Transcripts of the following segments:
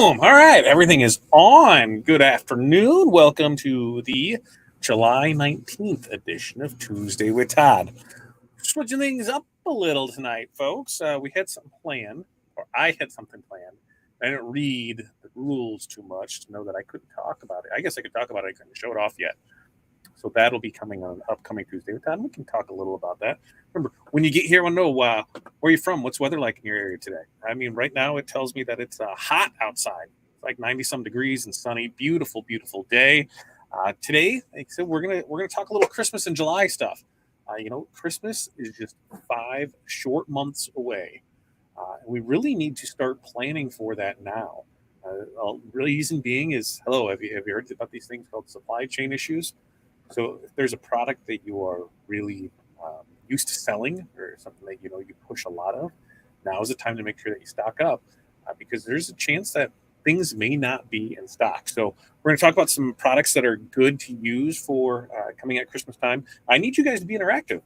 Boom! All right, everything is on. Good afternoon. Welcome to the July 19th edition of Tuesday with Todd. Switching things up a little tonight, folks. We had something planned, or I had something planned. I didn't read the rules too much to know that I couldn't talk about it. I guess I could talk about it. I couldn't show it off yet. So that'll be coming on upcoming Tuesday with Todd. We can talk a little about that. Remember, when you get here, I want to know where you're from. What's weather like in your area today? I mean, right now it tells me that it's hot outside. It's like 90-some degrees and sunny. Beautiful, beautiful day. Today, like I said, we're gonna talk a little Christmas and July stuff. Christmas is just 5 short months away. And we really need to start planning for that now. Reason being is, hello, have you heard about these things called supply chain issues? So if there's a product that you are really used to selling or something that you push a lot of, now is the time to make sure that you stock up because there's a chance that things may not be in stock. So we're going to talk about some products that are good to use for coming at Christmas time. I need you guys to be interactive.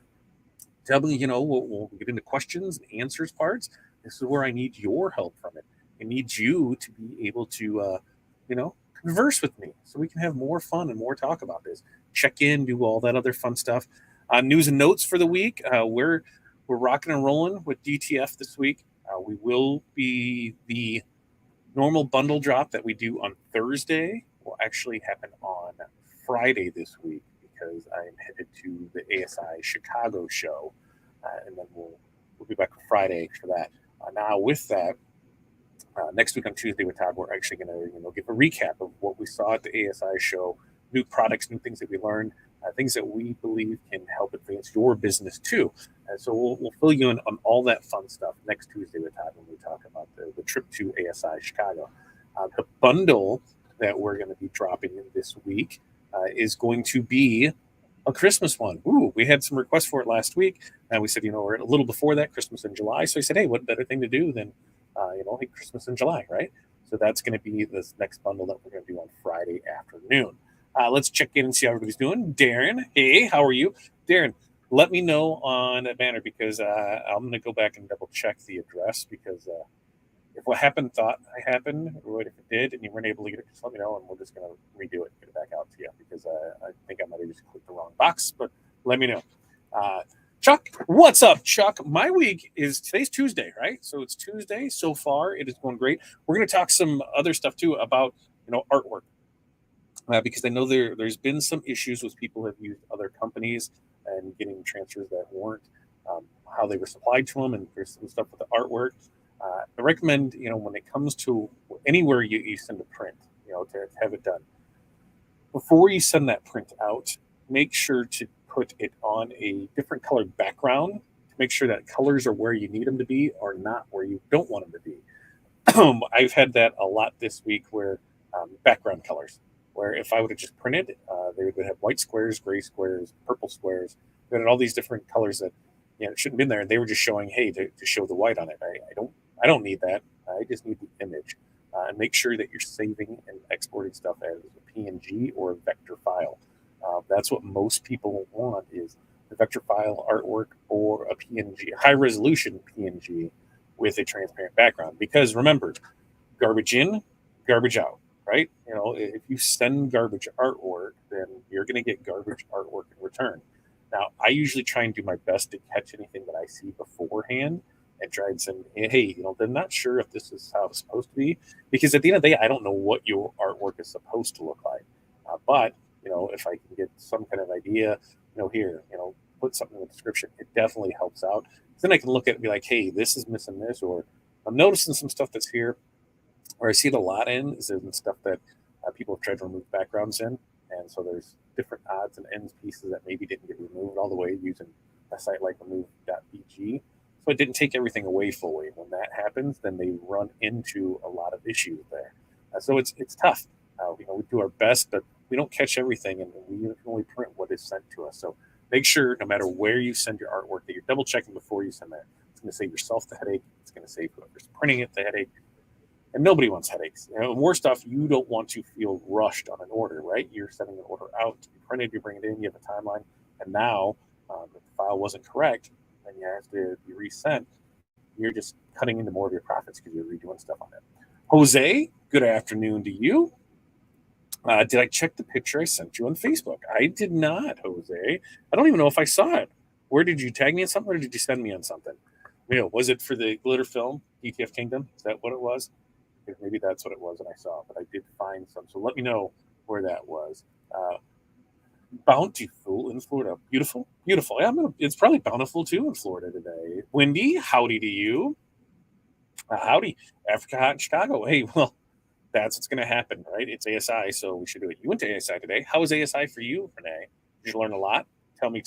Tell me, we'll get into questions and answers parts. This is where I need your help from it. I need you to be able to, converse with me so we can have more fun and more talk about this. Check in, do all that other fun stuff. News and notes for the week. We're rocking and rolling with DTF this week. We will be the normal bundle drop that we do on Thursday will actually happen on Friday this week because I'm headed to the ASI Chicago show, and then we'll be back on Friday for that. Now with that, next week on Tuesday with Todd, we're actually going to give a recap of what we saw at the ASI show, new products, new things that we learned, things that we believe can help advance your business too. So we'll fill you in on all that fun stuff next Tuesday with Todd when we talk about the trip to ASI Chicago. The bundle that we're going to be dropping in this week is going to be a Christmas one. Ooh, we had some requests for it last week, and we said, we're a little before that, Christmas in July. So I said, hey, what better thing to do than Christmas in July, right? So that's going to be this next bundle that we're going to do on Friday afternoon. Let's check in and see how everybody's doing. Darren, hey, how are you? Darren, let me know on that banner because I'm going to go back and double check the address because if what happened thought I happened, or if it did and you weren't able to get it, just let me know and we're just going to redo it and get it back out to you because I think I might have just clicked the wrong box, but let me know. Chuck, what's up, Chuck? My week today's Tuesday, right? So it's Tuesday. So far, it is going great. We're going to talk some other stuff too about artwork because I know there's been some issues with people who have used other companies and getting transfers that weren't how they were supplied to them, and there's some stuff with the artwork. I recommend when it comes to anywhere you send a print, to have it done before you send that print out. Make sure to put it on a different colored background to make sure that colors are where you need them to be or not where you don't want them to be. I've had that a lot this week where background colors, where if I would have just printed, they would have white squares, gray squares, purple squares, and all these different colors that it shouldn't have been there. And they were just showing, hey, to show the white on it. I don't need that. I just need the image. And make sure that you're saving and exporting stuff as a PNG or a vector file. That's what most people want is the vector file artwork or a PNG, high resolution PNG with a transparent background. Because remember, garbage in, garbage out, right? If you send garbage artwork, then you're going to get garbage artwork in return. Now, I usually try and do my best to catch anything that I see beforehand and try and send, hey, they're not sure if this is how it's supposed to be. Because at the end of the day, I don't know what your artwork is supposed to look like. But if I can get some kind of idea, here, put something in the description, it definitely helps out. Then I can look at it and be like, hey, this is missing this, or I'm noticing some stuff that's here. Where I see it a lot in is in stuff that people have tried to remove backgrounds in. And so there's different odds and ends pieces that maybe didn't get removed all the way using a site like remove.bg. So it didn't take everything away fully. When that happens, then they run into a lot of issues there. So it's tough. We do our best, but we don't catch everything, and we can only print what is sent to us. So make sure, no matter where you send your artwork, that you're double checking before you send that. It's going to save yourself the headache. It's going to save whoever's printing it the headache. And nobody wants headaches. More stuff, you don't want to feel rushed on an order, right? You're sending an order out to be printed, you bring it in, you have a timeline, and now if the file wasn't correct and you have to be resent, you're just cutting into more of your profits because you're redoing stuff on it. Jose, good afternoon to you. Did I check the picture I sent you on Facebook? I did not, Jose. I don't even know if I saw it. Where did you tag me on something, or did you send me on something? Was it for the glitter film, ETF Kingdom? Is that what it was? Maybe that's what it was that I saw, but I did find some. So let me know where that was. Uh, Bountiful in Florida. Beautiful, beautiful. Yeah, it's probably bountiful too in Florida today. Windy, howdy to you. Howdy, Africa Hot in Chicago. Hey, well, that's what's going to happen, right? It's ASI, so we should do it. You went to ASI today. How was ASI for you, Renee? Did you learn a lot? Tell me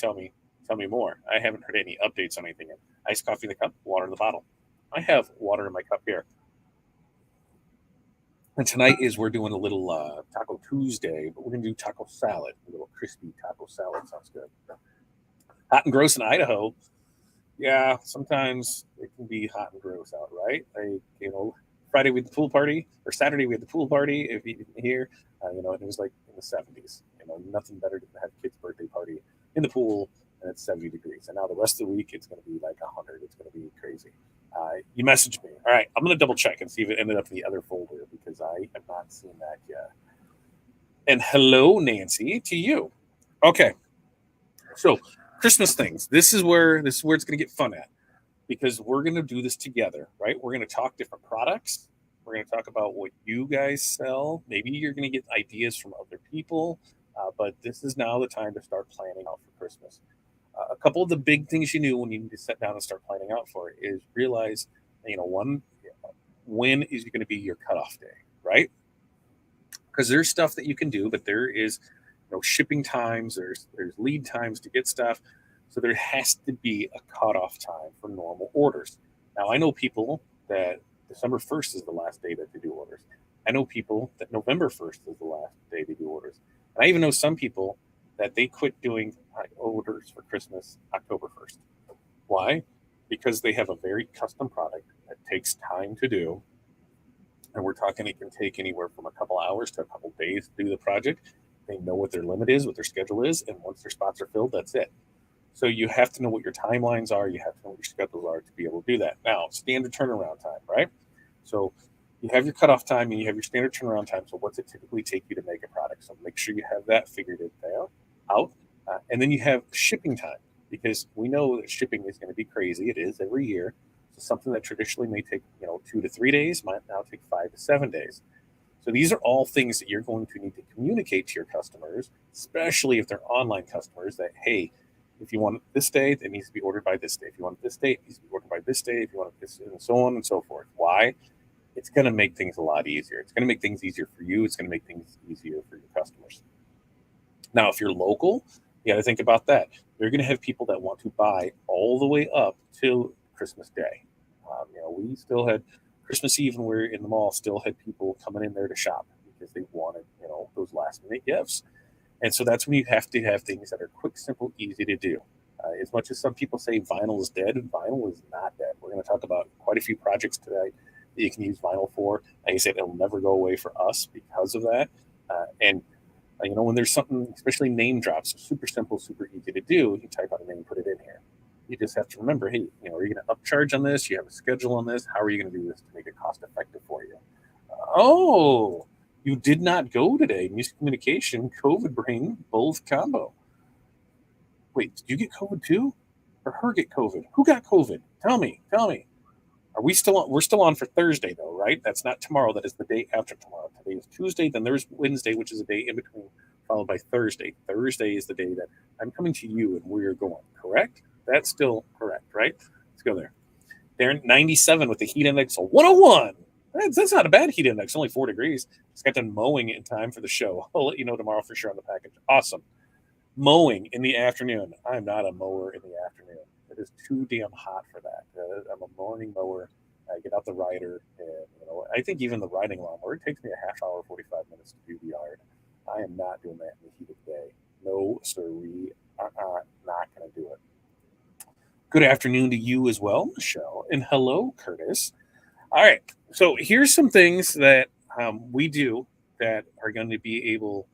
more. I haven't heard any updates on anything yet. Iced coffee in the cup, water in the bottle. I have water in my cup here. And tonight is we're doing a little Taco Tuesday, but we're going to do taco salad. A little crispy taco salad sounds good. Hot and gross in Idaho. Yeah, sometimes it can be hot and gross out, right? Friday we had the pool party, or Saturday we had the pool party. If you didn't hear, and it was like in the 70s. Nothing better than to have a kid's birthday party in the pool, and it's 70 degrees. And now the rest of the week it's going to be like 100. It's going to be crazy. You messaged me. All right, I'm going to double check and see if it ended up in the other folder because I have not seen that yet. And hello, Nancy, to you. Okay, so Christmas things. This is where it's going to get fun at because we're going to do this together, right? We're going to talk different products. We're going to talk about what you guys sell. Maybe you're going to get ideas from other people, but this is now the time to start planning out for Christmas. A couple of the big things you knew when you need to sit down and start planning out for it is realize, one, when is going to be your cutoff day, right? Because there's stuff that you can do, but there is shipping times, there's lead times to get stuff. So there has to be a cutoff time for normal orders. Now I know people that December 1st is the last day that they do orders. I know people that November 1st is the last day they do orders. And I even know some people that they quit doing orders for Christmas October 1st. Why? Because they have a very custom product that takes time to do. And we're talking it can take anywhere from a couple hours to a couple days to do the project. They know what their limit is, what their schedule is, and once their spots are filled, that's it. So you have to know what your timelines are. You have to know what your schedules are to be able to do that. Now, standard turnaround time, right? So you have your cutoff time and you have your standard turnaround time. So what's it typically take you to make a product? So make sure you have that figured out. And then you have shipping time because we know that shipping is going to be crazy. It is every year. So something that traditionally may take 2 to 3 days might now take 5 to 7 days. So these are all things that you're going to need to communicate to your customers, especially if they're online customers, that, hey, if you want it this day, it needs to be ordered by this day. If you want it this day, it needs to be ordered by this day. If you want it this, and so on and so forth. Why? It's going to make things a lot easier. It's going to make things easier for you. It's going to make things easier for your customers. Now, if you're local, you got to think about that. You're going to have people that want to buy all the way up till Christmas Day. We still had Christmas Eve when we were in the mall, still had people coming in there to shop because they wanted, those last minute gifts. And so that's when you have to have things that are quick, simple, easy to do. As much as some people say vinyl is dead, vinyl is not dead. We're going to talk about quite a few projects today that you can use vinyl for. Like I said, it'll never go away for us because of that. When there's something, especially name drops, super simple, super easy to do, you type out a name, put it in here. You just have to remember, hey, are you going to upcharge on this? You have a schedule on this. How are you going to do this to make it cost effective for you? Oh, you did not go today. Miscommunication, COVID brain, both combo. Wait, did you get COVID too? Or her get COVID? Who got COVID? Tell me. Are we still on? We're still on for Thursday though, right? That's not tomorrow. That is the day after tomorrow. Today is Tuesday. Then there's Wednesday, which is a day in between, followed by Thursday. Thursday is the day that I'm coming to you and we're going. Correct? That's still correct, right? Let's go there. They're 97 with the heat index of 101. That's not a bad heat index. Only 4 degrees. Just got done mowing in time for the show. I'll let you know tomorrow for sure on the package. Awesome. Mowing in the afternoon. I'm not a mower in the afternoon. It is too damn hot for that. I'm a morning mower. I get out the rider, and I think even the riding lawnmower, it takes me a half hour, 45 minutes to do the yard. I am not doing that in the heat of the day. No, sir, we are not going to do it. Good afternoon to you as well, Michelle, and hello, Curtis. All right, so here's some things that we do that are going to be able.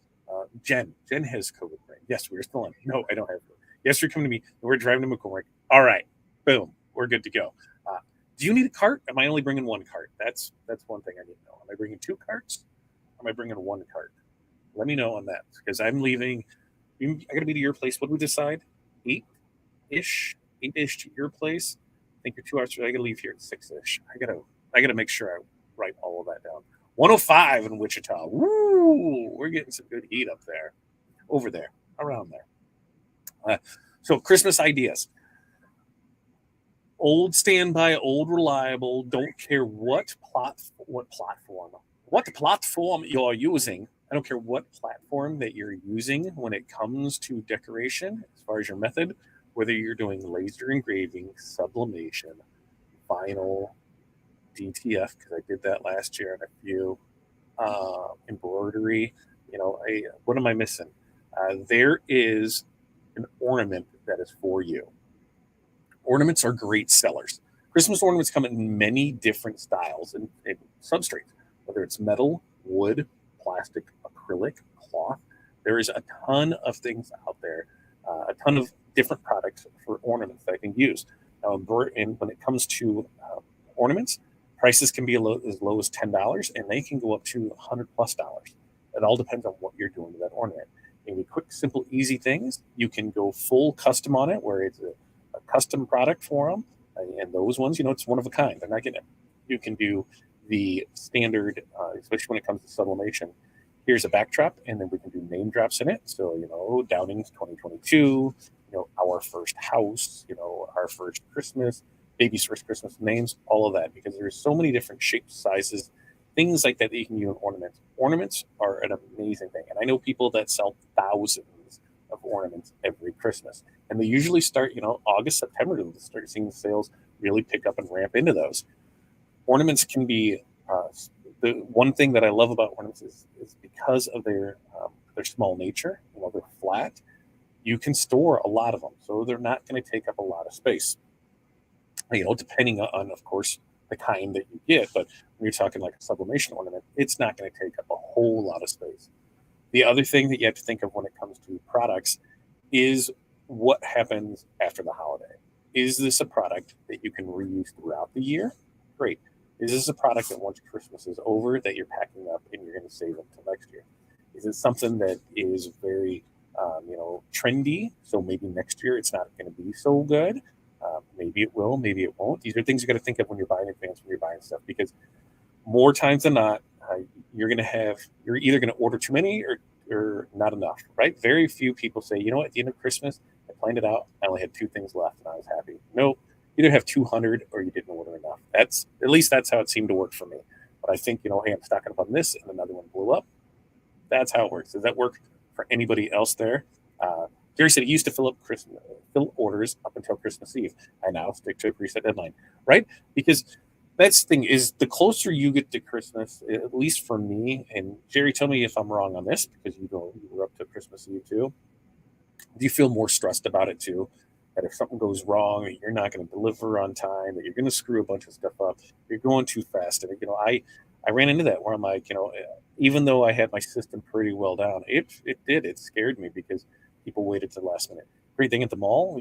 Jen has COVID. Right? Yes, we're still on. No, I don't have COVID. Yes, you're coming to me. We're driving to McCormick. All right, boom, we're good to go. Do you need a cart? Am I only bringing one cart? That's one thing I need to know. Am I bringing 2 carts? Or am I bringing 1 cart? Let me know on that because I'm leaving. I got to be to your place. What do we decide? 8-ish, 8-ish to your place. I think you're 2 hours. I got to leave here at 6-ish. I gotta make sure I write all of that down. 105 in Wichita. Woo! We're getting some good heat up there, over there, around there. So Christmas ideas. Old standby, old reliable. Don't care what platform you're using. I don't care what platform that you're using when it comes to decoration, as far as your method, whether you're doing laser engraving, sublimation, vinyl, DTF, because I did that last year and a few, embroidery. What am I missing? There is an ornament that is for you. Ornaments are great sellers. Christmas ornaments come in many different styles and substrates, whether it's metal, wood, plastic, acrylic, cloth. There is a ton of things out there, a ton of different products for ornaments that I can use. And when it comes to ornaments, prices can be as low as $10, and they can go up to $100+. It all depends on what you're doing to that ornament. Maybe quick, simple, easy things. You can go full custom on it, where it's a custom product for them, and those ones, it's one of a kind. They're not getting it. You can do the standard, especially when it comes to sublimation. Here's a backdrop, and then we can do name drops in it. So, Downing's 2022, our first house, our first Christmas, baby's first Christmas, names, all of that, because there's so many different shapes, sizes, things like that you can use in ornaments. Ornaments are an amazing thing, and I know people that sell thousands of ornaments every Christmas, and they usually start, August, September, to start seeing sales really pick up and ramp into those. Ornaments can be the one thing that I love about ornaments is because of their small nature. They're flat. You can store a lot of them, so they're not going to take up a lot of space. Depending on, of course, the kind that you get. But when you're talking like a sublimation ornament, it's not going to take up a whole lot of space. The other thing that you have to think of when it comes to products is what happens after the holiday. Is this a product that you can reuse throughout the year? Great. Is this a product that once Christmas is over that you're packing up and you're going to save until next year? Is it something that is very, trendy? So maybe next year it's not going to be so good. Maybe it will, maybe it won't. These are things you got to think of when you're buying in advance, when you're buying stuff, because more times than not, you're either going to order too many or not enough, right? Very few people say, at the end of Christmas, I planned it out. I only had 2 things left and I was happy. Nope. You either have 200 or you didn't order enough. At least that's how it seemed to work for me. But I think, hey, I'm stocking up on this and another one blew up. That's how it works. Does that work for anybody else there? Jerry said he used to fill orders up until Christmas Eve. I now stick to a preset deadline, right? Because that's the thing is the closer you get to Christmas, at least for me, and Jerry, tell me if I'm wrong on this because you were up to Christmas Eve too. Do you feel more stressed about it too? That if something goes wrong, that you're not going to deliver on time, that you're going to screw a bunch of stuff up, you're going too fast. And I ran into that where I'm like, even though I had my system pretty well down, it scared me because people waited to the last minute. Great thing at the mall,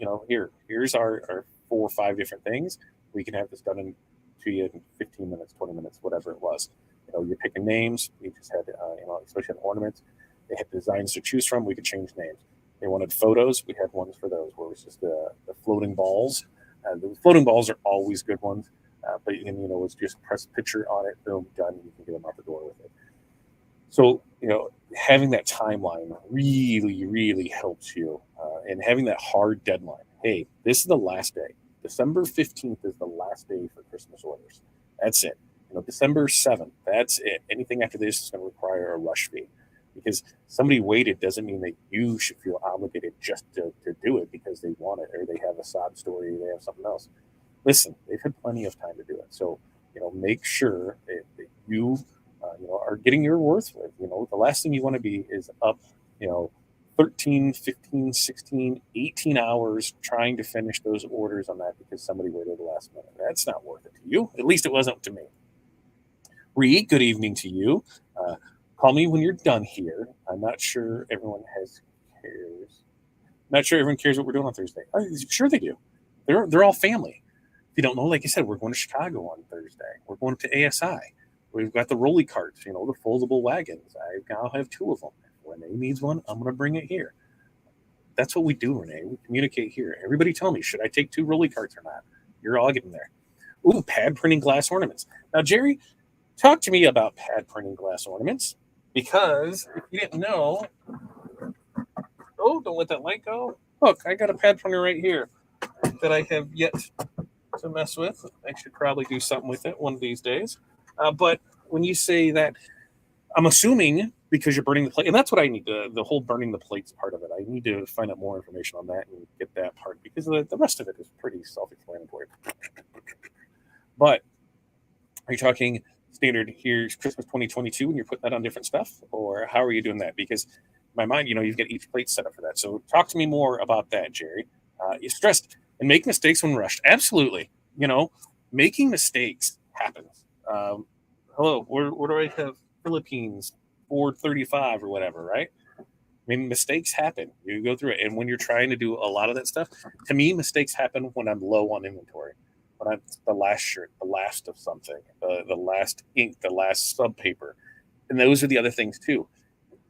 here's our 4 or 5 different things. We can have this done to you in 15 minutes, 20 minutes, whatever it was. You're picking names. We just had, especially on ornaments, they had designs to choose from. We could change names. They wanted photos. We had ones for those where it was just the floating balls. The floating balls are always good ones, but it's just press a picture on it, boom, done. You can get them out the door with it. So, having that timeline really, really helps you, and having that hard deadline. Hey, this is the last day. December 15th is the last day for Christmas orders. That's it. December 7th, that's it. Anything after this is going to require a rush fee. Because somebody waited doesn't mean that you should feel obligated just to do it because they want it or they have a sob story or they have something else. Listen, they've had plenty of time to do it. So, make sure that you are getting your worth with. The last thing you want to be is up, 13, 15, 16, 18 hours trying to finish those orders on that because somebody waited the last minute. That's not worth it to you. At least it wasn't to me. Reed, good evening to you. Call me when you're done here. I'm not sure everyone cares. Not sure everyone cares what we're doing on Thursday. Sure they do. They're all family. you don't know, like I said, we're going to Chicago on Thursday. We're going to ASI. We've got the rolly carts, the foldable wagons. I now have 2 of them. If Renee needs one, I'm going to bring it here. That's what we do, Renee. We communicate here. Everybody tell me, should I take 2 rolly carts or not? You're all getting there. Ooh, pad printing glass ornaments. Now, Jerry, talk to me about pad printing glass ornaments, because if you didn't know, oh, don't let that light go. Look, I got a pad printer right here that I have yet to mess with. I should probably do something with it one of these days. But when you say that, I'm assuming because you're burning the plate, and that's what I need to, the whole burning the plates part of it. I need to find out more information on that and get that part, because the rest of it is pretty self-explanatory. But are you talking standard, here's Christmas 2022 and you're putting that on different stuff? Or how are you doing that? Because in my mind, you've got each plate set up for that. So talk to me more about that, Jerry. You're stressed and make mistakes when rushed. Absolutely. Making mistakes happens. Hello, where do I have Philippines 435 or whatever, right? I mean, mistakes happen. You go through it. And when you're trying to do a lot of that stuff, to me, mistakes happen when I'm low on inventory. When I'm the last shirt, the last of something, the last ink, the last sub paper. And those are the other things too.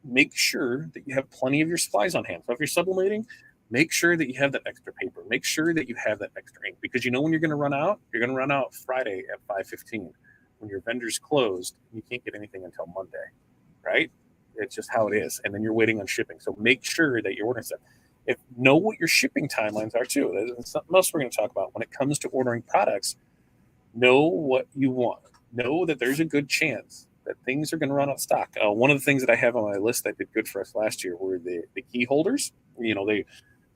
Make sure that you have plenty of your supplies on hand. So if you're sublimating, make sure that you have that extra paper. Make sure that you have that extra ink, because when you're going to run out. You're going to run out Friday at 5:15. When your vendor's closed, you can't get anything until Monday, right? It's just how it is. And then you're waiting on shipping. So make sure that you're ordering stuff. Know what your shipping timelines are too. That's something else we're going to talk about. When it comes to ordering products, know what you want. Know that there's a good chance that things are going to run out of stock. One of the things that I have on my list that did good for us last year were the key holders. They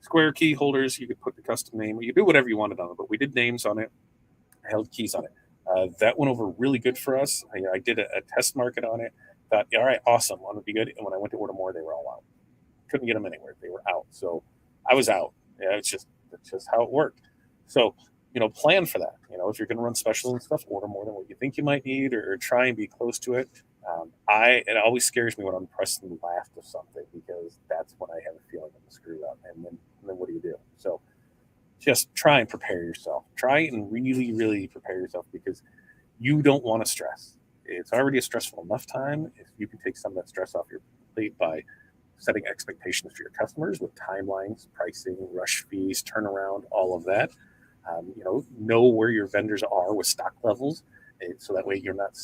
square key holders. You could put the custom name. You could do whatever you wanted on it, but we did names on it. I held keys on it. That went over really good for us. I did a test market on it. Thought, all right, awesome. Want to be good. And when I went to order more, they were all out. Couldn't get them anywhere. They were out. So I was out. Yeah, it's just how it worked. So, plan for that. If you're going to run specials and stuff, order more than what you think you might need, or try and be close to it. It always scares me when I'm pressing the last of something, because that's when I have a feeling I'm screwed up. And then what do? So just try and prepare yourself. Try and really, really prepare yourself, because you don't want to stress. It's already a stressful enough time. If you can take some of that stress off your plate by setting expectations for your customers with timelines, pricing, rush fees, turnaround, all of that. Know where your vendors are with stock levels, so that way you're not,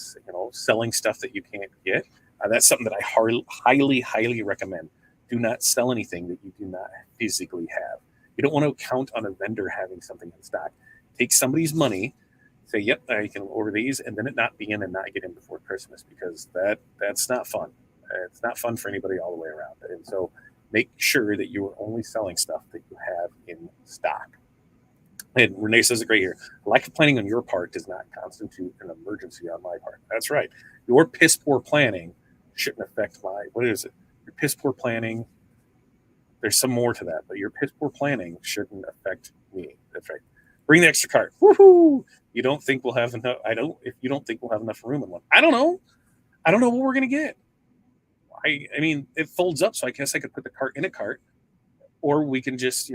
selling stuff that you can't get. That's something that I highly, highly recommend. Do not sell anything that you do not physically have. You don't want to count on a vendor having something in stock. Take somebody's money, say, yep, I can order these, and then it not be in and not get in before Christmas, because that's not fun. It's not fun for anybody all the way around. And so make sure that you are only selling stuff that you have in stock. And Renee says it great here. Lack of planning on your part does not constitute an emergency on my part. That's right. Your piss poor planning shouldn't affect what is it? Your piss poor planning, there's some more to that, but your piss poor planning shouldn't affect me. That's right. Bring the extra cart. Woohoo! You don't think we'll have enough? If you don't think we'll have enough room in one, I don't know. I don't know what we're going to get. I mean, it folds up, so I guess I could put the cart in a cart, or we can just,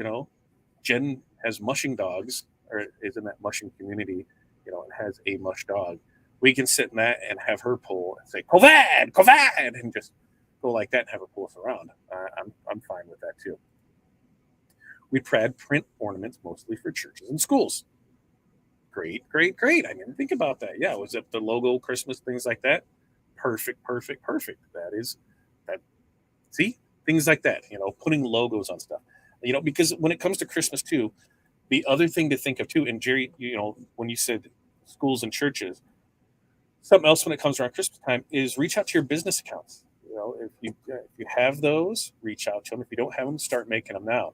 Jen has mushing dogs, or is in that mushing community, and has a mush dog. We can sit in that and have her pull and say, Kovad, Kovad, and just go like that and have her pull us around. I'm fine with that too. We print ornaments mostly for churches and schools. Great. I mean, think about that. Yeah, was it the logo, Christmas, things like that? Perfect. That is that. See, things like that. Putting logos on stuff. Because when it comes to Christmas too, the other thing to think of too, and Jerry, when you said schools and churches, something else when it comes around Christmas time is reach out to your business accounts. If you have those, reach out to them. If you don't have them, start making them now.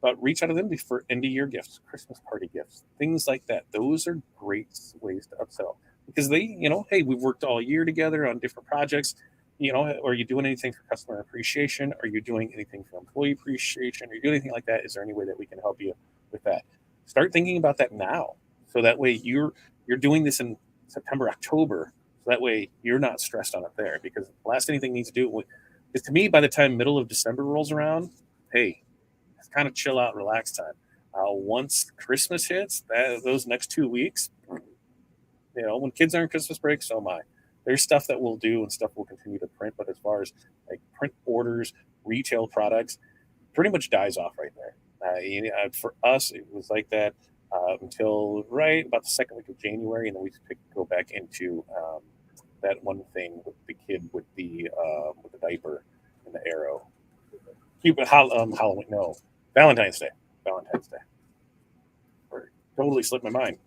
But reach out to them for end of year gifts, Christmas party gifts, things like that. Those are great ways to upsell, because they, hey, we've worked all year together on different projects. Are you doing anything for customer appreciation? Are you doing anything for employee appreciation? Are you doing anything like that? Is there any way that we can help you with that? Start thinking about that now, so that way you're doing this in September, October. So that way you're not stressed on it there, because the last anything needs to do is, to me, by the time middle of December rolls around, hey, it's kind of chill out, relax time. Once Christmas hits, those next 2 weeks, when kids are in Christmas break, so am I. There's stuff that we'll do and stuff we'll continue to print, but as far as like print orders, retail products, pretty much dies off right there. For us, it was like that until right about the second week of January, and then we go back into that one thing with the kid with the diaper and the arrow. Halloween, no, Valentine's Day, Valentine's Day. Totally slipped my mind.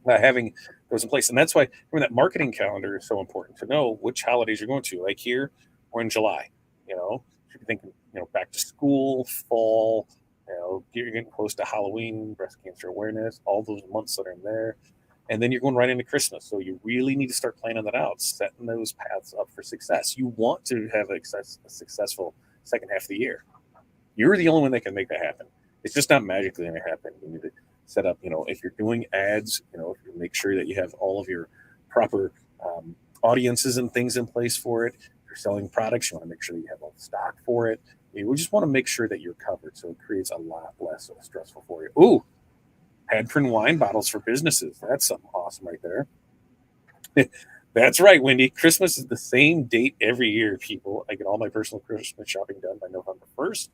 Having those in place, and that's why that marketing calendar is so important to know which holidays you're going to. Like here, we're in July. You should be thinking, back to school, fall. You're getting close to Halloween, breast cancer awareness, all those months that are in there, and then you're going right into Christmas. So you really need to start planning that out, setting those paths up for success. You want to have a successful second half of the year. You're the only one that can make that happen. It's just not magically going to happen. You need to set up, if you're doing ads, if you make sure that you have all of your proper audiences and things in place for it. If you're selling products, you want to make sure that you have all the stock for it. We just want to make sure that you're covered, so it creates a lot less stressful for you. Ooh, pad print wine bottles for businesses. That's something awesome right there. That's right, Wendy. Christmas is the same date every year, people. I get all my personal Christmas shopping done by November 1st.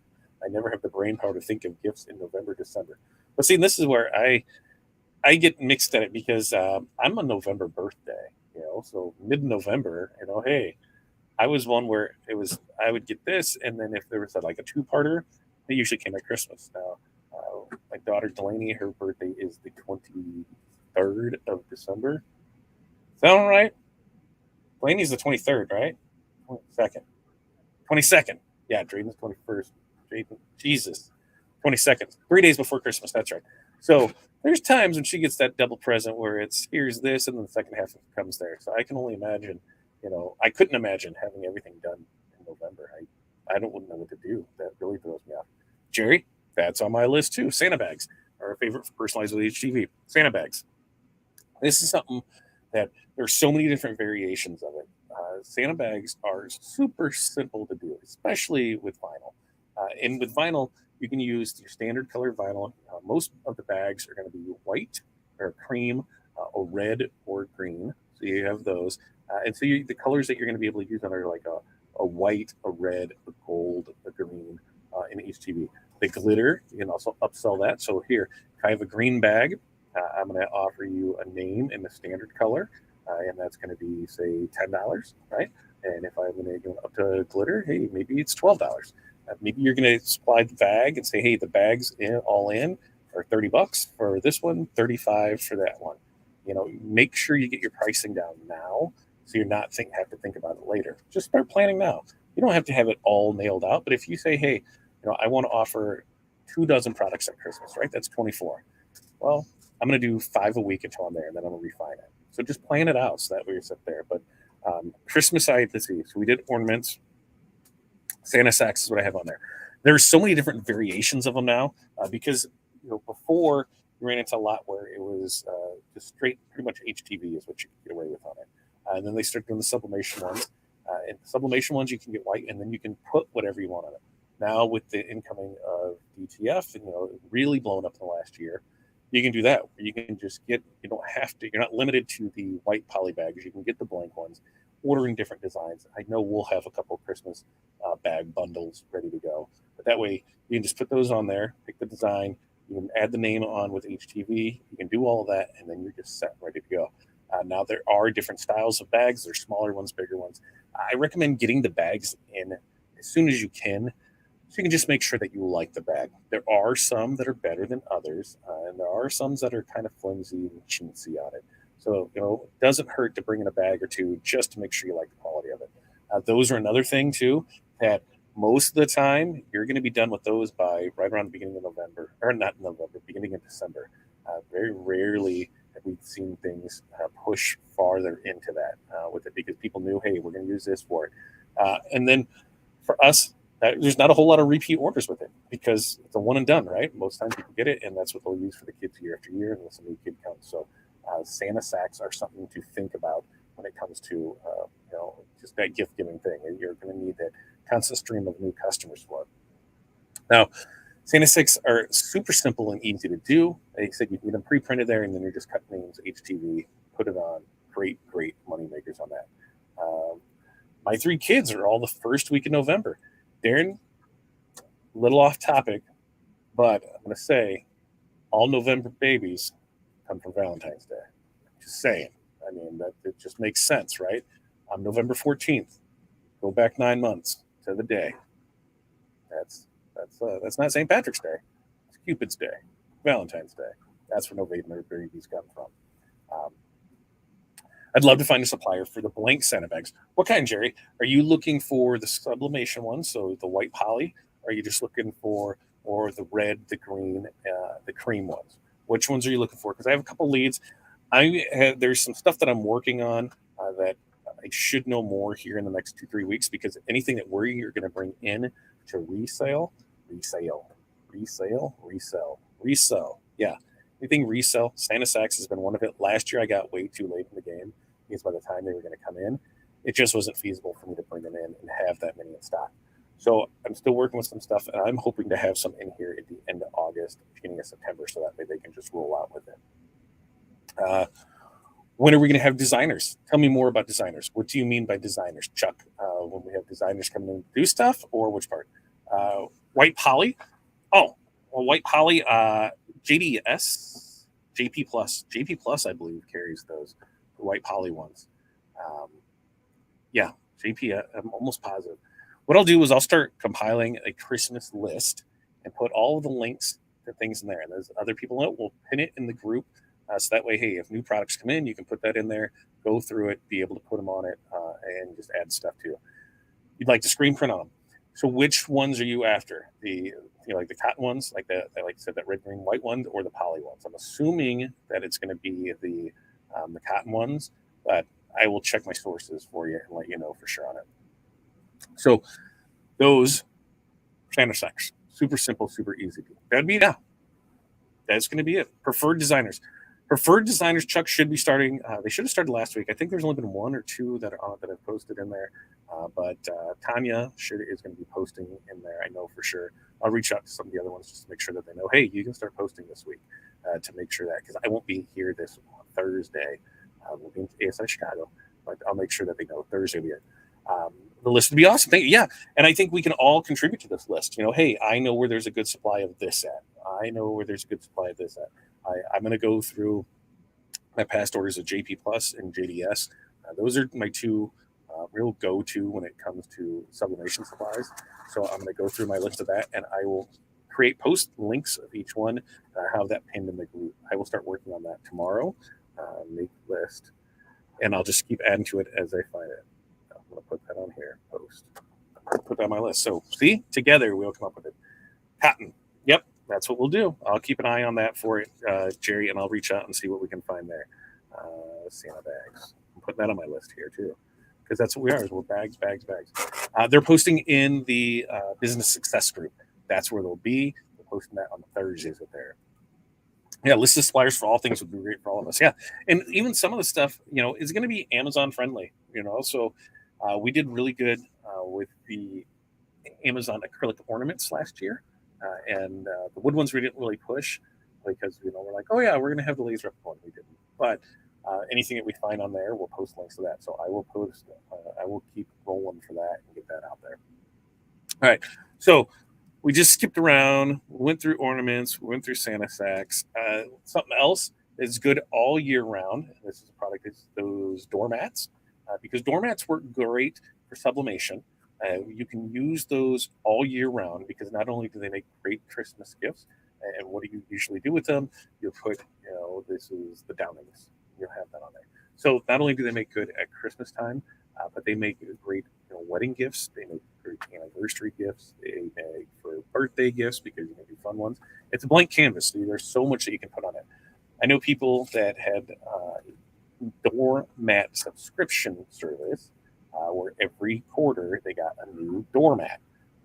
I never have the brain power to think of gifts in November, December. But see, this is where I get mixed at it because I'm a November birthday, so mid-November, hey, I was one where I would get this, and then if there was like a two-parter, it usually came at Christmas. Now, my daughter Delaney, her birthday is the 23rd of December. Sound right? Delaney's the 23rd, right? 22nd. 22nd. Yeah, Drayden's 21st. Drayden, Jesus. 22nd. 3 days before Christmas. That's right. So there's times when she gets that double present where it's here's this, and then the second half comes there. So I can only imagine, I couldn't imagine having everything done in November. Wouldn't know what to do. That really throws me off. Jerry, that's on my list too. Santa bags, our favorite for personalized with HTV. Santa bags. This is something that there's so many different variations of it. Santa bags are super simple to do, especially with vinyl. And with vinyl, you can use your standard colored vinyl. Most of the bags are going to be white or cream or red or green. So you have those. And so the colors that you're going to be able to use are like a white, a red, a gold, a green in HTV. The glitter, you can also upsell that. So here, if I have a green bag, I'm going to offer you a name in the standard color, and that's going to be, say, $10, right? And if I'm going to go up to glitter, hey, maybe it's $12. Maybe you're going to supply the bag and say, hey, the bags all in are $30 for this one, $35 for that one. Make sure you get your pricing down now, so you're not have to think about it later. Just start planning now. You don't have to have it all nailed out, but if you say, hey, I want to offer 2 dozen products at Christmas, right? That's 24. Well, I'm going to do 5 a week until I'm there, and then I'm going to refine it. So just plan it out so that way you're set there. But Christmas side, let's see. So we did ornaments. Santa sacks is what I have on there. There's so many different variations of them now because before you ran into a lot where it was just straight, pretty much HTV is what you could get away with on it. And then they start doing the sublimation ones. And the sublimation ones you can get white, and then you can put whatever you want on it. Now with the incoming of DTF, and really blown up in the last year, you can do that. You can just get. You don't have to. You're not limited to the white poly bags. You can get the blank ones. Ordering different designs. I know we'll have a couple of Christmas bag bundles ready to go, but that way you can just put those on there, pick the design, you can add the name on with HTV, you can do all of that, and then you're just set, ready to go. Now there are different styles of bags. There's smaller ones, bigger ones. I recommend getting the bags in as soon as you can, so you can just make sure that you like the bag. There are some that are better than others, and there are some that are kind of flimsy and chintzy on it. So, it doesn't hurt to bring in a bag or two just to make sure you like the quality of it. Those are another thing, too, that most of the time you're going to be done with those by right around the beginning of November, or not November, beginning of December. Very rarely have we seen things push farther into that with it because people knew, hey, we're going to use this for it. And then for us, there's not a whole lot of repeat orders with it because it's a one and done, right? Most times people get it, and that's what they'll use for the kids year after year unless a new kid comes. So Santa sacks are something to think about when it comes to just that gift giving thing. And you're going to need that constant stream of new customers for it. Now, Santa six are super simple and easy to do. Like I said, you can get them pre-printed there, and then you're just cut names, HTV, put it on. Great money makers on that. Um, my three kids are all the first week of November. Darren, a little off topic, but I'm going to say all November babies come from Valentine's Day. Just saying. I mean, that it just makes sense, right? On November 14th, go back 9 months to the day. That's not St. Patrick's Day. It's Cupid's Day, Valentine's Day. That's where November babies come from. Um, I'd love to find a supplier for the blank Santa bags. What kind, Jerry? Are you looking for the sublimation ones, so the white poly? Or are you just looking for or the red, the green, the cream ones? Which ones are you looking for? Because I have a couple leads. There's some stuff that I'm working on that I should know more here in the next 2-3 weeks. Because anything that we're going to bring in to resell, resell. Yeah, anything resell. Santa Sacks has been one of it. Last year I got way too late in the game because by the time they were going to come in, it just wasn't feasible for me to bring them in and have that many in stock. So I'm still working with some stuff, and I'm hoping to have some in here at the end of August, beginning of September, so that way they can just roll out with it. When are we going to have designers? Tell me more about designers. What do you mean by designers, Chuck? When we have designers coming in to do stuff, or which part? White poly. Oh, well, white poly. JDS, JP Plus, I believe carries those white poly ones. Yeah, JP. I'm almost positive. What I'll do is I'll start compiling a Christmas list and put all of the links to things in there. And there's other people in it. We'll pin it in the group. So that way, hey, if new products come in, you can put that in there, go through it, be able to put them on it, and just add stuff to it. You'd like to screen print on them. So which ones are you after? Like the cotton ones, like I said, that red, green, white one, or the poly ones? I'm assuming that it's going to be the cotton ones, but I will check my sources for you and let you know for sure on it. So those Santa Sacks, super simple, super easy. That'd be that's going to be it. Preferred designers, Chuck should be starting. They should have started last week. I think there's only been one or two that I've posted in there, but Tanya is going to be posting in there. I know for sure. I'll reach out to some of the other ones just to make sure that they know, hey, you can start posting this week to make sure that, because I won't be here this Thursday. We'll be in ASI Chicago, but I'll make sure that they know Thursday will be it. The list would be awesome. Yeah, and I think we can all contribute to this list. Hey, I know where there's a good supply of this at. I know where there's a good supply of this at. I'm going to go through my past orders of JP Plus and JDS. Those are my two real go-to when it comes to sublimation supplies. So I'm going to go through my list of that, and I will create post links of each one. Have that pinned in the group. I will start working on that tomorrow. Make list, and I'll just keep adding to it as I find it. I'm going to put that on here. Post. Put that on my list. So see, together we'll come up with it. Cotton. Yep, that's what we'll do. I'll keep an eye on that for it, Jerry, and I'll reach out and see what we can find there. Santa bags. I'm putting that on my list here too, because that's what we are. We're bags. They're posting in the business success group. That's where they'll be. They're posting that on Thursdays with there. Yeah, list of suppliers for all things would be great for all of us. Yeah, and even some of the stuff, is going to be Amazon friendly. So we did really good with the Amazon acrylic ornaments last year, and the wood ones we didn't really push because we're like, oh yeah, we're going to have the laser up one. We didn't, but anything that we find on there, we'll post links to that. So I will post. I will keep rolling for that and get that out there. All right, so. We just skipped around, went through ornaments, went through Santa Sacks. Something else that's good all year round. This is a product, is those doormats, because doormats work great for sublimation. You can use those all year round because not only do they make great Christmas gifts, and what do you usually do with them? You'll put, this is the downings. You'll have that on there. So not only do they make good at Christmas time, but they make great wedding gifts. They make great anniversary gifts. They make for birthday gifts because you can do fun ones. It's a blank canvas. So there's so much that you can put on it. I know people that had doormat subscription service where every quarter they got a new doormat,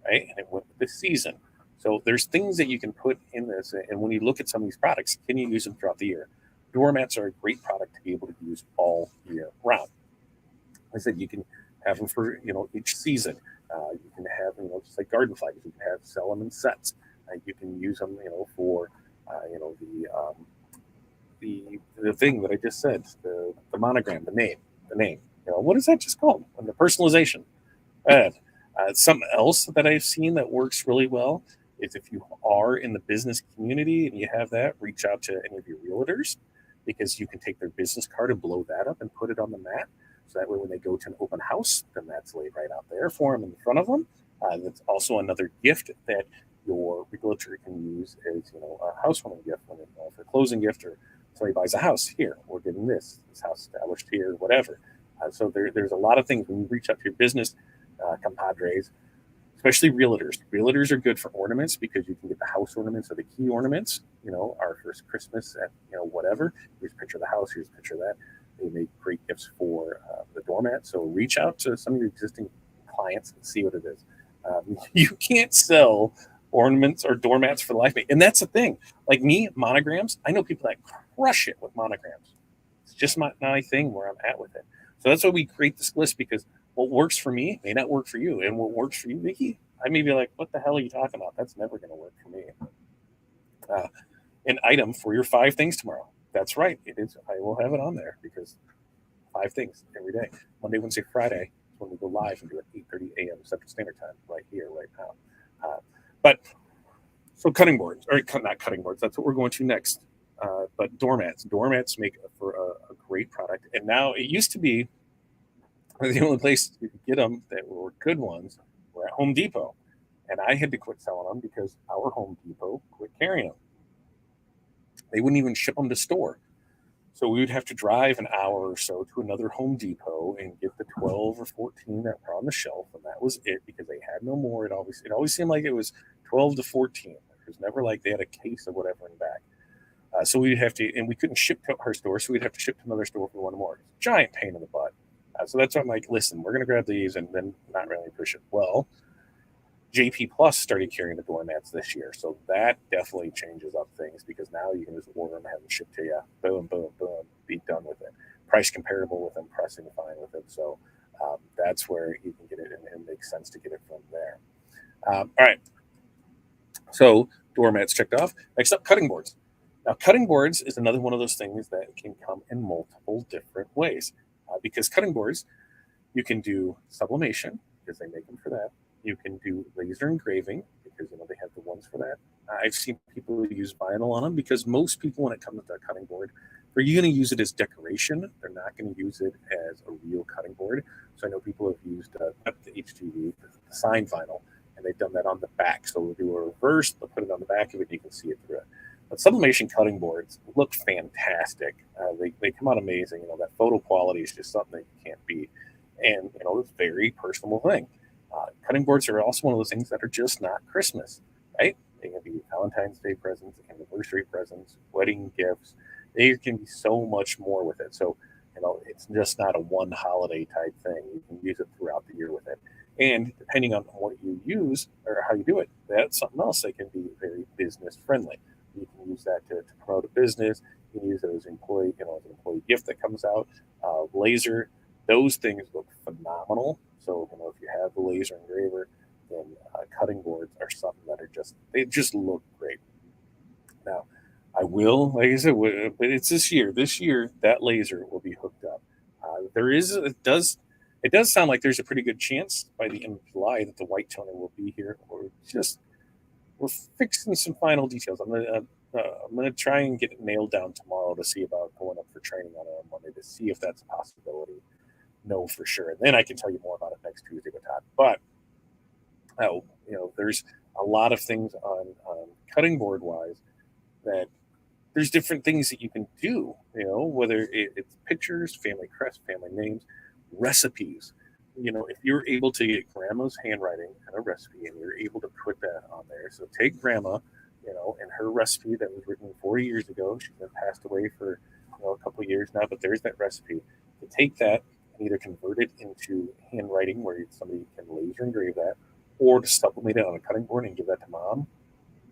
right? And it went with the season. So there's things that you can put in this. And when you look at some of these products, can you use them throughout the year? Doormats are a great product to be able to use all year round. I said you can have them for each season. You can have just like garden flags. You can sell them in sets. You can use them, for the thing that I just said, the monogram, the name. What is that just called? The personalization. Uh, Something else that I've seen that works really well is if you are in the business community and you have that, reach out to any of your realtors because you can take their business card and blow that up and put it on the mat. So that way, when they go to an open house, then that's laid right out there for them in front of them. That's also another gift that your realtor can use as a housewarming gift when for a closing gift or somebody buys a house. Here, we're getting this house established here, whatever. So there's a lot of things when you reach out to your business compadres, especially realtors. Realtors are good for ornaments because you can get the house ornaments or the key ornaments. Our first Christmas at whatever. Here's a picture of the house. Here's a picture of that. They make great gifts for the doormat. So reach out to some of your existing clients and see what it is. You can't sell ornaments or doormats for the life of me. And that's the thing. Like me, monograms. I know people that crush it with monograms. It's just my thing where I'm at with it. So that's why we create this list because what works for me may not work for you. And what works for you, Vicky, I may be like, what the hell are you talking about? That's never going to work for me. An item for your 5 things tomorrow. That's right. It is. I will have it on there because 5 things every day. Monday, Wednesday, Friday is when we go live and do it 8:30 a.m. Central Standard Time right here, right now. But so cutting boards, or not cutting boards. That's what we're going to next. But doormats. Doormats make for a great product. And now it used to be the only place you could get them that were good ones were at Home Depot. And I had to quit selling them because our Home Depot quit carrying them. They wouldn't even ship them to store. So we would have to drive an hour or so to another Home Depot and get the 12 or 14 that were on the shelf, and that was it because they had no more. It always seemed like it was 12 to 14. It was never like they had a case of whatever in back. So we'd have to, and we couldn't ship to our store, so we'd have to ship to another store for one more. It's a giant pain in the butt. So that's why I'm like, listen, we're going to grab these and then not really push it. Well, JP Plus started carrying the doormats this year, so that definitely changes up things because now you can just order them, have them shipped to you, boom, boom, boom, be done with it. Price comparable with them, pricing fine with it. So that's where you can get it, and it makes sense to get it from there. All right, so doormats checked off. Next up, cutting boards. Now, cutting boards is another one of those things that can come in multiple different ways because cutting boards, you can do sublimation because they make them for that. You can do laser engraving because they have the ones for that. I've seen people use vinyl on them because most people, when it comes to a cutting board, they're going to use it as decoration. They're not going to use it as a real cutting board. So I know people have used the HTV, the sign vinyl, and they've done that on the back. So we'll do a reverse, they'll put it on the back of it, and you can see it through it. But sublimation cutting boards look fantastic. They come out amazing. That photo quality is just something that you can't beat. And, it's a very personal thing. Cutting boards are also one of those things that are just not Christmas, right? They can be Valentine's Day presents, anniversary presents, wedding gifts. They can be so much more with it. So, it's just not a one holiday type thing. You can use it throughout the year with it. And depending on what you use or how you do it, that's something else that can be very business friendly. You can use that to promote a business. You can use it as an employee, as an employee gift that comes out. Laser, those things look phenomenal. So, if you have the laser engraver, then cutting boards are something that they just look great. Now, I will, like I said, but it's this year. This year, that laser will be hooked up. It does sound like there's a pretty good chance by the end of July that the white toner will be here. We're fixing some final details. I'm gonna try and get it nailed down tomorrow to see about going up for training on it on Monday to see if that's a possibility. Know for sure, and then I can tell you more about it next Tuesday with Todd. But there's a lot of things on cutting board wise that there's different things that you can do. Whether it's pictures, family crest, family names, recipes. If you're able to get grandma's handwriting and a recipe, and you're able to put that on there, so take grandma, and her recipe that was written 40 years ago. She's been passed away for a couple of years now, but there's that recipe. To take that and either convert it into handwriting where somebody can laser engrave that, or to supplement it on a cutting board and give that to mom.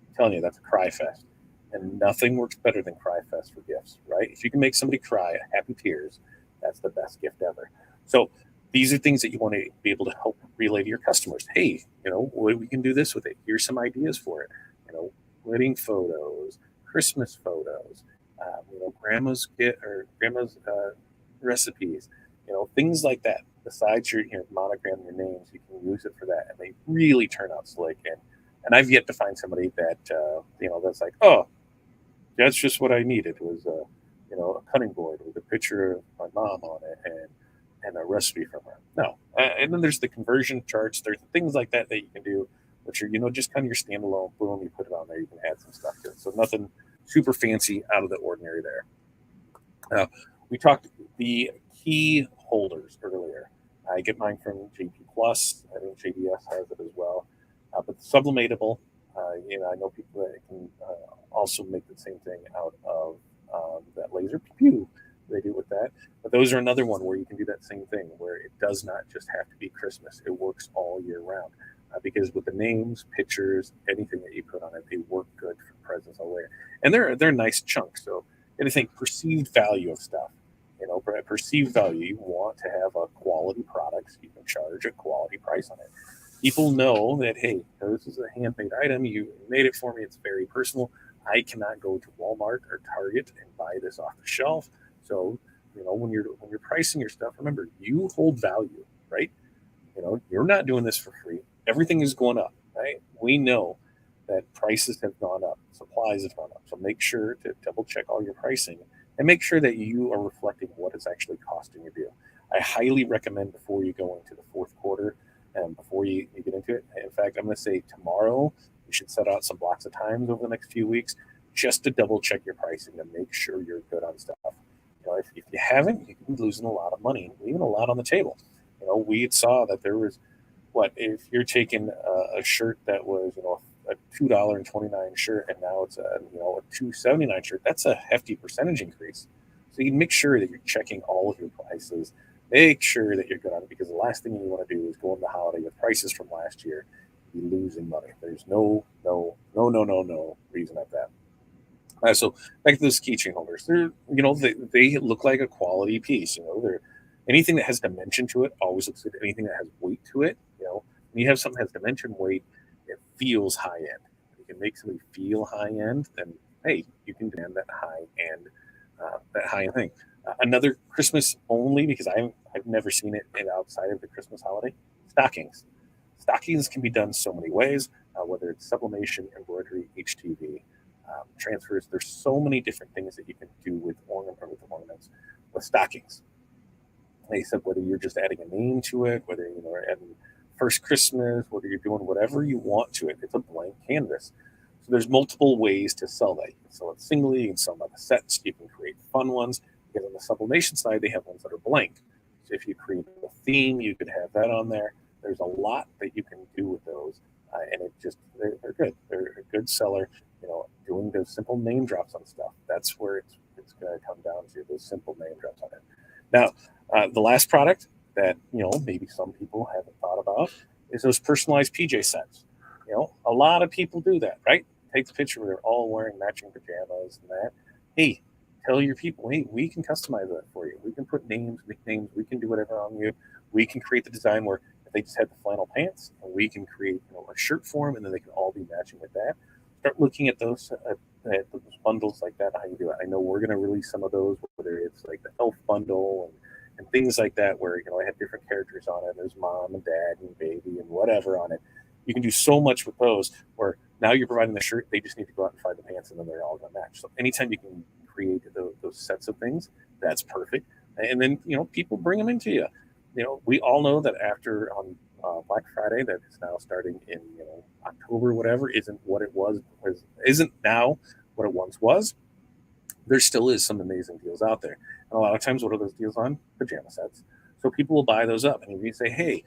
I'm telling you, that's a cry fest. And nothing works better than cry fest for gifts, right? If you can make somebody cry happy tears, that's the best gift ever. So these are things that you want to be able to help relay to your customers. Hey, we can do this with it. Here's some ideas for it. wedding photos, Christmas photos, grandma's recipes, things like that. Besides your monogram, your names, you can use it for that, and they really turn out slick. And I've yet to find somebody that that's like, oh, that's just what I needed was a cutting board with a picture of my mom on it and a recipe from her. No, and then there's the conversion charts. There's things like that that you can do, which are just kind of your standalone. Boom, you put it on there. You can add some stuff to it. So nothing super fancy out of the ordinary there. We talked the key holders earlier. I get mine from JP Plus. I think JDS has it as well. But the sublimatable, I know people that can also make the same thing out of that laser pew. They do with that. But those are another one where you can do that same thing, where it does not just have to be Christmas. It works all year round. Because with the names, pictures, anything that you put on it, they work good for presents all year. And they're nice chunks. So anything perceived value of stuff. Perceived value. You want to have a quality product, so you can charge a quality price on it. People know that, hey, this is a handmade item. You made it for me. It's very personal. I cannot go to Walmart or Target and buy this off the shelf. So, when you're pricing your stuff, remember, you hold value, right? You're not doing this for free. Everything is going up, right? We know that prices have gone up, supplies have gone up. So make sure to double check all your pricing and make sure that you are reflecting what it's actually costing you to do. I highly recommend before you go into the fourth quarter and before you get into it. In fact, I'm going to say tomorrow you should set out some blocks of times over the next few weeks just to double check your pricing and make sure you're good on stuff. If you haven't, you can be losing a lot of money, leaving a lot on the table. We saw that there was if you're taking a shirt that was a $2.29 shirt and now it's a $2.79 shirt, that's a hefty percentage increase. So you make sure that you're checking all of your prices. Make sure that you're good on it, because the last thing you want to do is go into the holiday with prices from last year, be losing money. There's no reason at that. So back to those keychain holders, they look like a quality piece. They're anything that has dimension to it always looks good. Anything that has weight to it, when you have something that has dimension, weight, it feels high end. You can make somebody feel high end, then hey, you can demand that high end thing. Another Christmas only, because I've never seen it outside of the Christmas holiday. Stockings. Stockings can be done so many ways, whether it's sublimation, embroidery, HTV. Transfers. There's so many different things that you can do with ornaments, with stockings. They said whether you're just adding a name to it, whether you're adding first Christmas, whether you're doing whatever you want to it, it's a blank canvas. So there's multiple ways to sell that. You can sell it singly, you can sell them by the sets, you can create fun ones. Because on the sublimation side, they have ones that are blank. So if you create a theme, you could have that on there. There's a lot that you can do with those, and they're good. They're a good seller. Doing those simple name drops on stuff. That's where it's going to come down to, those simple name drops on it. Now, the last product that maybe some people haven't thought about is those personalized PJ sets. A lot of people do that, right? Take the picture where they're all wearing matching pajamas and that. Hey, tell your people, hey, we can customize that for you. We can put names, nicknames. We can do whatever on you. We can create the design where if they just had the flannel pants, and we can create a shirt for them, and then they can all be matching with that. Start looking at those bundles like that. How you do it? I know we're going to release some of those, whether it's like the elf bundle and things like that, where I have different characters on it. There's mom and dad and baby and whatever on it. You can do so much with those, where now you're providing the shirt, they just need to go out and find the pants, and then they're all going to match. So anytime you can create those sets of things, that's perfect. And then people bring them into you. We all know that after on Black Friday, that is now starting in October, whatever, isn't now what it once was. There still is some amazing deals out there. And a lot of times, what are those deals on? Pajama sets. So people will buy those up. And if you say, hey,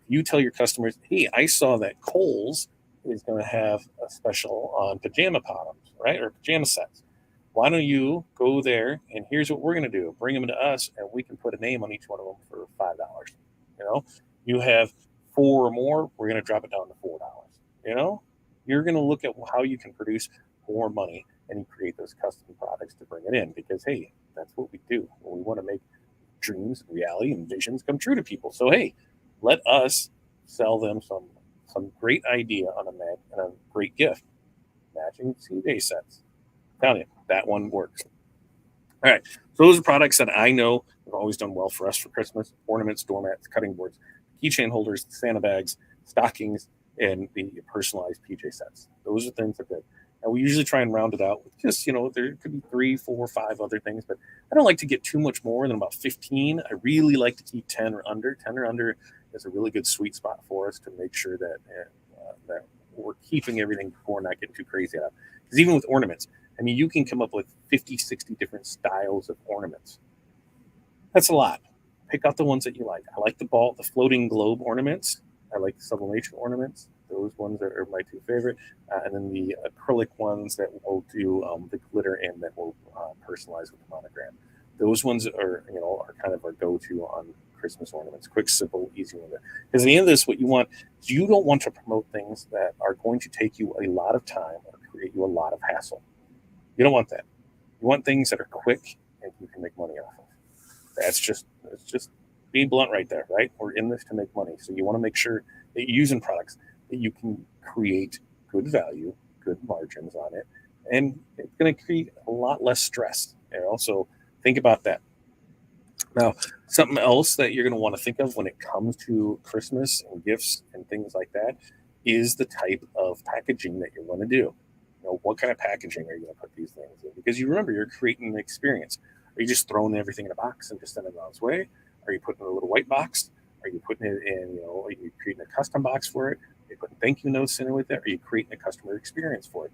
you tell your customers, hey, I saw that Kohl's is going to have a special on pajama bottoms, right? Or pajama sets. Why don't you go there, and here's what we're going to do. Bring them to us, and we can put a name on each one of them for $5. You have 4 or more, we're going to drop it down to $4. You're going to look at how you can produce more money and you create those custom products to bring it in, because, hey, that's what we do. We want to make dreams, reality, and visions come true to people. So, hey, let us sell them some great idea on a mag and a great gift. matching CJ sets. I'm telling you, that one works. All right. So those are products that I know have always done well for us for Christmas: ornaments, doormats, cutting boards, keychain holders, Santa bags, stockings, and the personalized PJ sets. Those are things that are good. And we usually try and round it out with just, there could be three, four, five other things, but I don't like to get too much more than about 15. I really like to keep 10 or under. 10 or under is a really good sweet spot for us to make sure that we're keeping everything before not getting too crazy out. Because even with ornaments, I mean, you can come up with 50, 60 different styles of ornaments. That's a lot. Pick out the ones that you like. I like the floating globe ornaments. I like the sublimation ornaments. Those ones are my two favorite. And then the acrylic ones that will do the glitter and that will personalize with the monogram. Those ones are kind of our go-to on Christmas ornaments. Quick, simple, easy one. Because at the end of this, what you want is you don't want to promote things that are going to take you a lot of time or create you a lot of hassle. You don't want that. You want things that are quick and you can make money off of. It's just being blunt right there, right? We're in this to make money. So you want to make sure that you're using products that you can create good value, good margins on it, and it's going to create a lot less stress. So think about that. Now, something else that you're going to want to think of when it comes to Christmas and gifts and things like that is the type of packaging that you're going to do. What kind of packaging are you going to put these things in? Because you remember, you're creating an experience. Are you just throwing everything in a box and just sending it on its way? Are you putting it in a little white box? Are you putting it in, are you creating a custom box for it? Are you putting thank you notes in it with it? Are you creating a customer experience for it?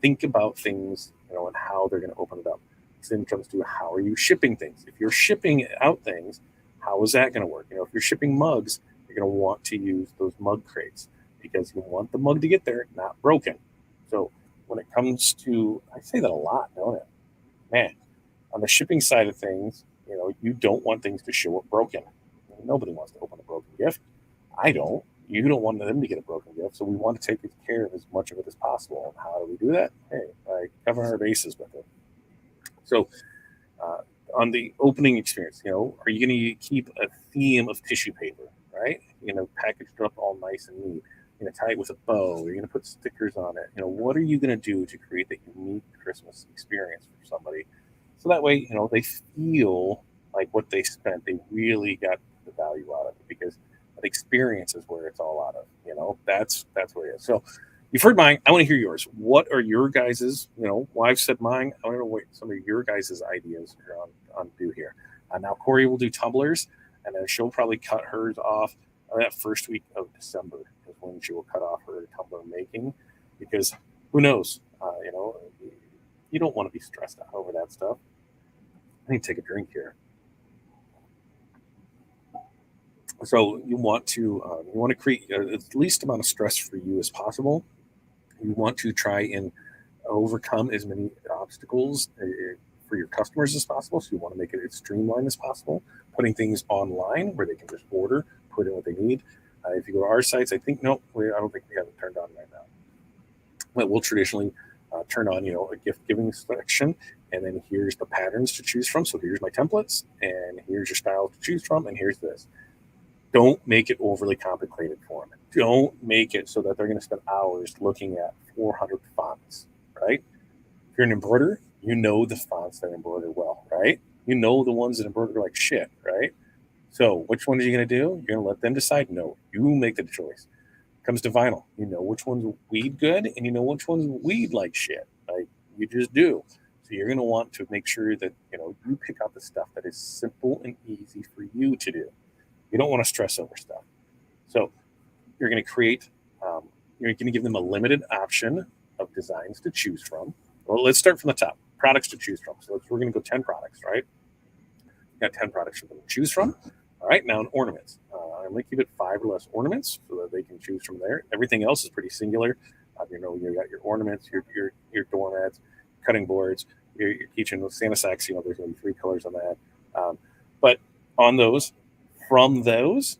Think about things, and how they're going to open it up. Then it comes to how are you shipping things? If you're shipping out things, how is that going to work? If you're shipping mugs, you're going to want to use those mug crates because you want the mug to get there, not broken. So when it comes to, I say that a lot, don't it? Man, on the shipping side of things, you don't want things to show up broken. Nobody wants to open a broken gift. I don't. You don't want them to get a broken gift. So we want to take care of as much of it as possible. And how do we do that? Hey, by covering our bases with it. So on the opening experience, are you going to keep a theme of tissue paper, right? You're going to package it up all nice and neat. You're going to tie it with a bow. You're going to put stickers on it. What are you going to do to create that unique Christmas experience for somebody? So that way, they feel like what they spent, they really got the value out of it because the experience is where it's all out of. That's where it is. So you've heard mine. I want to hear yours. What are your guys's? Well, I've said mine. I want to know what some of your guys's ideas are on do here. Now Corey will do tumblers, and then she'll probably cut hers off that first week of December is when she will cut off her tumbler making, because who knows? You don't want to be stressed out over that stuff. I need to take a drink here. So you want to create the least amount of stress for you as possible. You want to try and overcome as many obstacles for your customers as possible. So you want to make it as streamlined as possible, putting things online where they can just order, put in what they need. If you go to our sites, I don't think we have it turned on right now. But we'll traditionally turn on, a gift giving section, and then here's the patterns to choose from. So here's my templates, and here's your style to choose from, and here's this. Don't make it overly complicated for them. Don't make it so that they're going to spend hours looking at 400 fonts, right? If you're an embroiderer, you know the fonts that embroider well, right? You know the ones that embroider like shit, right? So which one are you going to do? You're going to let them decide? No, you make the choice. Comes to vinyl, you know which ones weed good and you know which ones weed like shit. Like you just do. So you're going to want to make sure that you pick out the stuff that is simple and easy for you to do. You don't want to stress over stuff. So you're going to create. You're going to give them a limited option of designs to choose from. Well, let's start from the top. Products to choose from. So we're going to go 10 products, right? Got 10 products for them to choose from. All right, now in ornaments. I'm going to keep it 5 or less ornaments so that they can choose from there. Everything else is pretty singular. You got your ornaments, your doormats, cutting boards, your keychain with Santa sacks. There's going to be 3 colors on that. But on those, from those,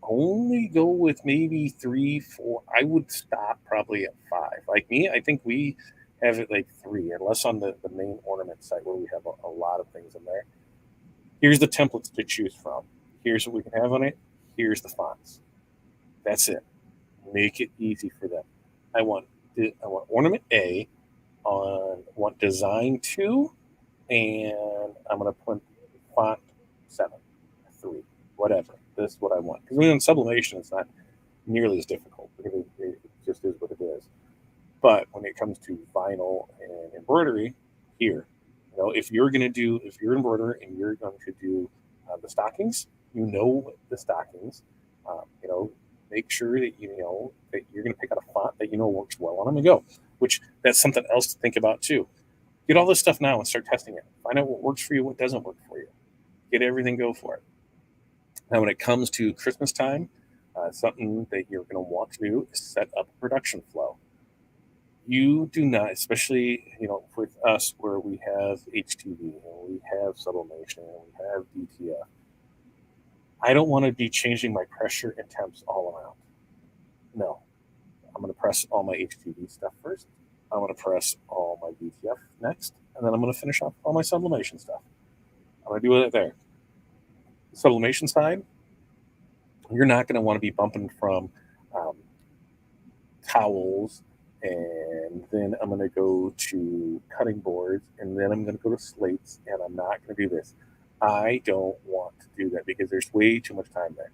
only go with maybe 3, 4. I would stop probably at 5. Like me, I think we have it like 3, unless on the main ornament site where we have a lot of things in there. Here's the templates to choose from. Here's what we can have on it. Here's the fonts. That's it. Make it easy for them. I want ornament A, on want design 2, and I'm going to put font 7, 3, whatever. This is what I want. Because in sublimation, it's not nearly as difficult. It just is what it is. But when it comes to vinyl and embroidery, here, if you're embroider and you're going to do the stockings, the stockings, make sure that that you're going to pick out a font that works well on them and go. Which that's something else to think about too. Get all this stuff now and start testing it. Find out what works for you, what doesn't work for you. Get everything, go for it. Now, when it comes to Christmas time, something that you're going to want to do is set up a production flow. You do not, especially with us where we have HTV and we have sublimation and we have DTF. I don't want to be changing my pressure and temps all around. No, I'm going to press all my HTV stuff first. I'm going to press all my DTF next, and then I'm going to finish off all my sublimation stuff. I'm going to do it there. Sublimation side, you're not going to want to be bumping from towels, and then I'm going to go to cutting boards, and then I'm going to go to slates, and I'm not going to do this. I don't want to do that because there's way too much time there.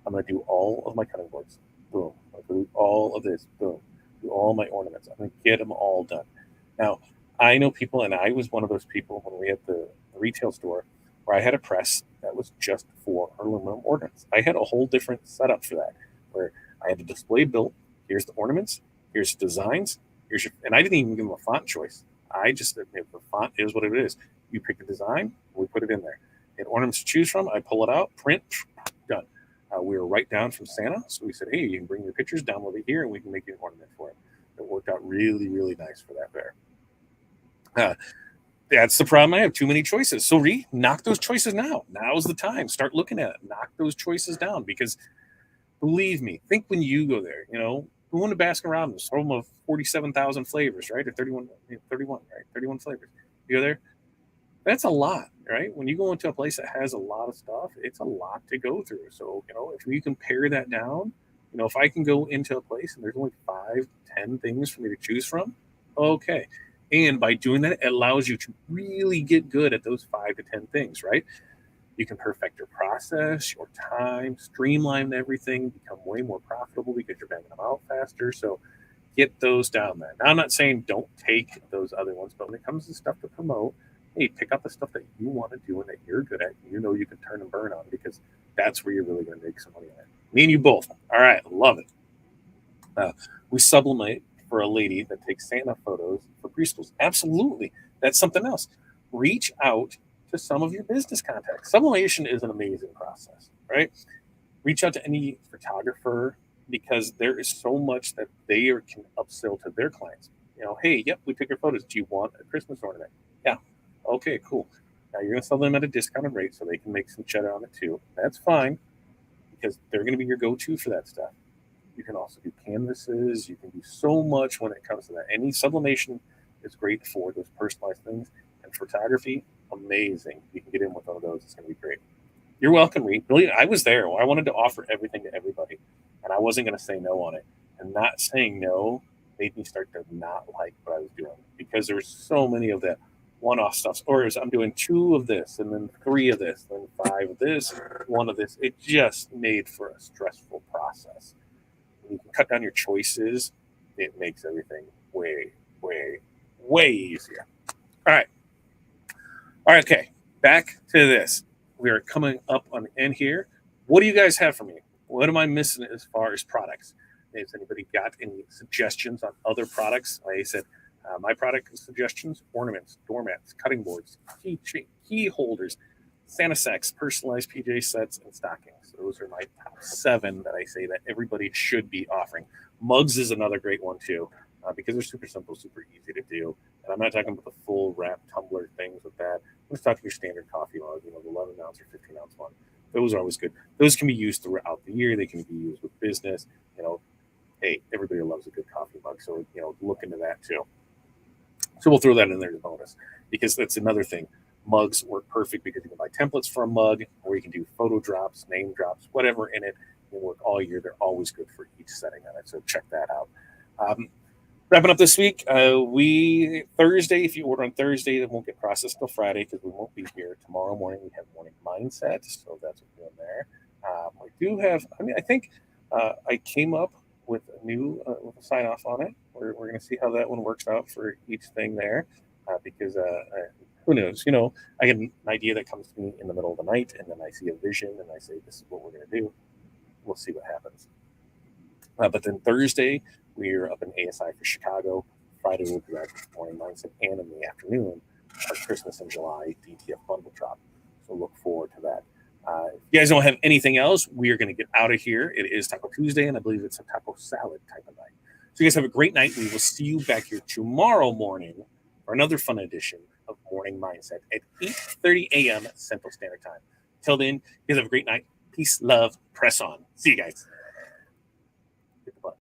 I'm going to do all of my cutting boards. Boom. I'm going to do all of this. Boom. Do all my ornaments. I'm going to get them all done. Now, I know people, and I was one of those people when we had the retail store where I had a press that was just for aluminum ornaments. I had a whole different setup for that, where I had the display built. Here's the ornaments. Here's the designs. And I didn't even give them a font choice. I just said, the font is what it is. You pick a design, we put it in there. And ornaments to choose from, I pull it out, print, done. We were right down from Santa, so we said, hey, you can bring your pictures, download it here, and we can make you an ornament for it. It worked out really, really nice for that bear. That's the problem. I have too many choices. So knock those choices now. Now's the time. Start looking at it. Knock those choices down because believe me, think when you go there, who won to Baskin Robbins, home of 47,000 flavors, right? Or 31, right? 31 flavors. You go there, that's a lot, right? When you go into a place that has a lot of stuff, it's a lot to go through. So, if you can pare that down, if I can go into a place and there's only 5, 10 things for me to choose from, okay. And by doing that, it allows you to really get good at those 5 to 10 things, right? You can perfect your process, your time, streamline everything, become way more profitable because you're banging them out faster. So get those down there. Now, I'm not saying don't take those other ones, but when it comes to stuff to promote, hey, pick out the stuff that you want to do and that you're good at. And you can turn and burn on because that's where you're really going to make some money on it. Me and you both. All right. Love it. We sublimate for a lady that takes Santa photos for preschools. Absolutely. That's something else. Reach out to some of your business contacts. Sublimation is an amazing process, right? Reach out to any photographer because there is so much that they can upsell to their clients. Hey, yep, we took your photos. Do you want a Christmas ornament? Yeah. Okay, cool. Now you're going to sell them at a discounted rate so they can make some cheddar on it too. That's fine because they're going to be your go-to for that stuff. You can also do canvases. You can do so much when it comes to that. Any sublimation is great for those personalized things. And photography, amazing. You can get in with one of those. It's going to be great. You're welcome, Reed. Really, I was there. I wanted to offer everything to everybody, and I wasn't going to say no on it. And not saying no made me start to not like what I was doing because there were so many of that one-off stuff. Or I'm doing 2 of this, and then 3 of this, then 5 of this, 1 of this. It just made for a stressful process. When you can cut down your choices, it makes everything way, way, way easier. All right. Okay. Back to this. We are coming up on the end here. What do you guys have for me? What am I missing as far as products? Has anybody got any suggestions on other products? Like I said, my product suggestions: ornaments, doormats, cutting boards, key holders, Santa sacks, personalized PJ sets, and stockings. Those are my top 7 that I say that everybody should be offering. Mugs is another great one too, because they're super simple, super easy to do. And I'm not talking about the full wrap tumbler things with that. I'm just talking your standard coffee mug, the 11 ounce or 15 ounce one. Those are always good. Those can be used throughout the year. They can be used with business. Hey, everybody loves a good coffee mug, so look into that too. So we'll throw that in there as a bonus because that's another thing. Mugs work perfect because you can buy templates for a mug, or you can do photo drops, name drops, whatever in it. They work all year. They're always good for each setting on it. So check that out. Wrapping up this week, Thursday, if you order on Thursday, it won't get processed till Friday because we won't be here. Tomorrow morning, we have morning mindset, so that's what we're doing there. We do have, I think I came up with a new with a sign off on it. We're going to see how that one works out for each thing there because who knows? I get an idea that comes to me in the middle of the night, and then I see a vision, and I say, "This is what we're going to do." We'll see what happens. But then Thursday, we're up in ASI for Chicago. Friday, we'll be at morning mindset, and in the afternoon, our Christmas in July DTF bundle drop. So look forward to that. If you guys don't have anything else, we are going to get out of here. It is Taco Tuesday, and I believe it's a taco salad type of night. So you guys have a great night. We will see you back here tomorrow morning for another fun edition of Morning Mindset at 8:30 a.m. Central Standard Time. Till then, you guys have a great night. Peace, love, press on. See you guys.